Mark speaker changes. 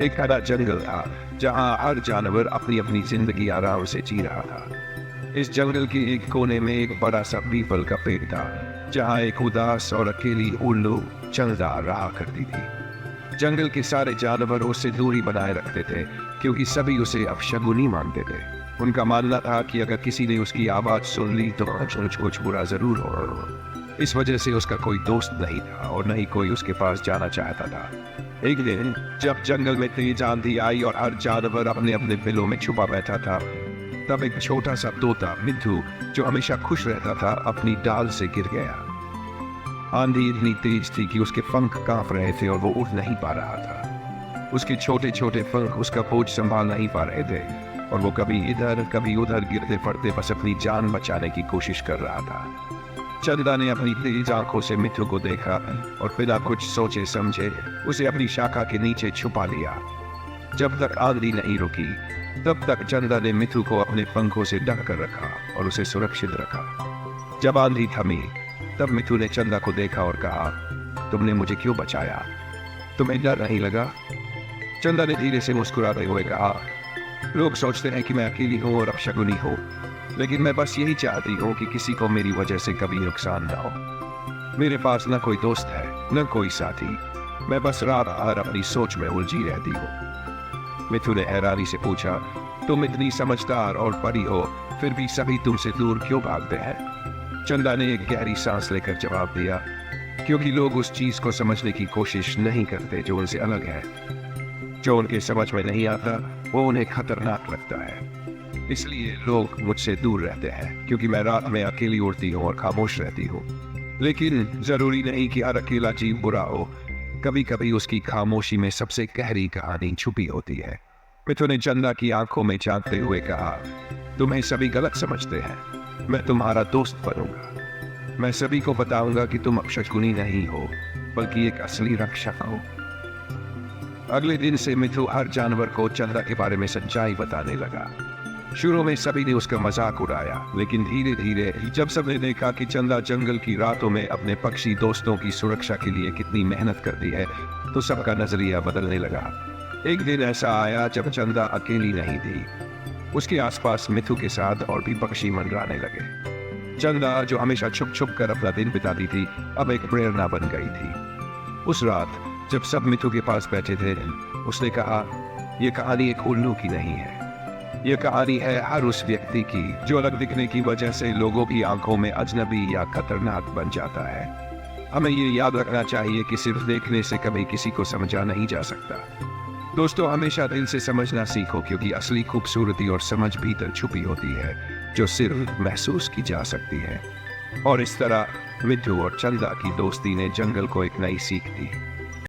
Speaker 1: एक घना जंगल था जहां हर जानवर अपनी अपनी जिंदगी आराम से जी रहा था। इस जंगल के एक कोने में एक बड़ा सा पीपल का पेड़ था जहां एक उदास और अकेली उल्लू चंदा रहा करती थी। जंगल के सारे जानवर उससे दूरी बनाए रखते थे क्योंकि सभी उसे अपशगुनी मानते थे। उनका मानना था कि अगर किसी ने उसकी आवाज सुन ली तो कुछ बुरा जरूर हो। इस वजह से उसका कोई दोस्त नहीं था और न ही कोई उसके पास जाना चाहता था। एक दिन जब जंगल में तेज आंधी आई और हर जानवर अपने अपने बिलों में छुपा बैठा था, तब एक छोटा सा तोता मिट्ठू जो हमेशा खुश रहता था अपनी डाल से गिर गया। आंधी इतनी तेज थी कि उसके पंख कांप रहे थे और वो उड़ नहीं पा रहा था। उसके छोटे छोटे पंख उसका बोझ संभाल नहीं पा रहे थे और वो कभी इधर कभी उधर गिरते पड़ते बस अपनी जान बचाने की कोशिश कर रहा था। चंदा ने अपनी तेज आंखों से मिट्ठू को देखा और बिना कुछ सोचे समझे उसे अपनी शाखा के नीचे छुपा लिया। जब तक आंधी नहीं रुकी तब तक चंदा ने मिट्ठू को अपने पंखों से ढक कर रखा और उसे सुरक्षित रखा। जब आंधी थमी तब मिट्ठू ने चंदा को देखा और कहा, तुमने मुझे क्यों बचाया? तुम्हें डर नहीं लगा? चंदा ने धीरे से मुस्कुराते हुए कहा, लोग सोचते हैं कि मैं अकेली हूँ और अपशगुनी हूँ, लेकिन मैं बस यही चाहती हूँ कि किसी को मेरी वजह से कभी नुकसान ना हो। मेरे पास न कोई दोस्त है न कोई साथी, मैं बस रात भर अपनी सोच में उलझी रहती हूँ। मिट्ठू ने हैरानी से पूछा, तुम इतनी समझदार और बड़ी हो फिर भी सभी तुमसे दूर क्यों भागते हैं? चंदा ने एक गहरी सांस लेकर जवाब दिया, क्योंकि लोग उस चीज को समझने की कोशिश नहीं करते जो उनसे अलग है। जो उनके समझ में नहीं आता वो उन्हें खतरनाक लगता है। इसलिए लोग मुझसे दूर रहते हैं क्योंकि मैं रात में अकेली उड़ती हूँ और खामोश रहती हूँ। लेकिन जरूरी नहीं कि हर अकेला जीव बुरा हो, कभी कभी उसकी खामोशी में सबसे गहरी कहानी छुपी होती है। मिट्ठू ने चंदा की आंखों में झांकते हुए कहा, तुम्हें सभी गलत समझते हैं, मैं तुम्हारा दोस्त बनूंगा। मैं सभी को बताऊंगा कि तुम अपशगुनी नहीं हो बल्कि एक असली रक्षक हो। अगले दिन से मिट्ठू हर जानवर को चंदा के बारे में सच्चाई बताने लगा। शुरू में सभी ने उसका मजाक उड़ाया, लेकिन धीरे धीरे जब सबने देखा कि चंदा जंगल की रातों में अपने पक्षी दोस्तों की सुरक्षा के लिए कितनी मेहनत करती है, तो सबका नजरिया बदलने लगा। एक दिन ऐसा आया जब चंदा अकेली नहीं थी। उसके आसपास मिट्ठू के साथ और भी पक्षी मंडराने लगे। चंदा जो हमेशा छुप छुप कर अपना दिन बिताती थी, अब एक प्रेरणा बन गई थी। उस रात जब सब मिट्ठू के पास बैठे थे, उसने कहा, यह कहानी एक उल्लू की नहीं है, यह कहानी है हर उस व्यक्ति की जो अलग दिखने की वजह से लोगों की आंखों में अजनबी या खतरनाक बन जाता है। हमें ये याद रखना चाहिए कि सिर्फ देखने से कभी किसी को समझा नहीं जा सकता। दोस्तों, हमेशा दिल से समझना सीखो क्योंकि असली खूबसूरती और समझ भीतर छुपी होती है जो सिर्फ महसूस की जा सकती है। और इस तरह मिट्ठू और चंदा की दोस्ती ने जंगल को एक नई सीख दी।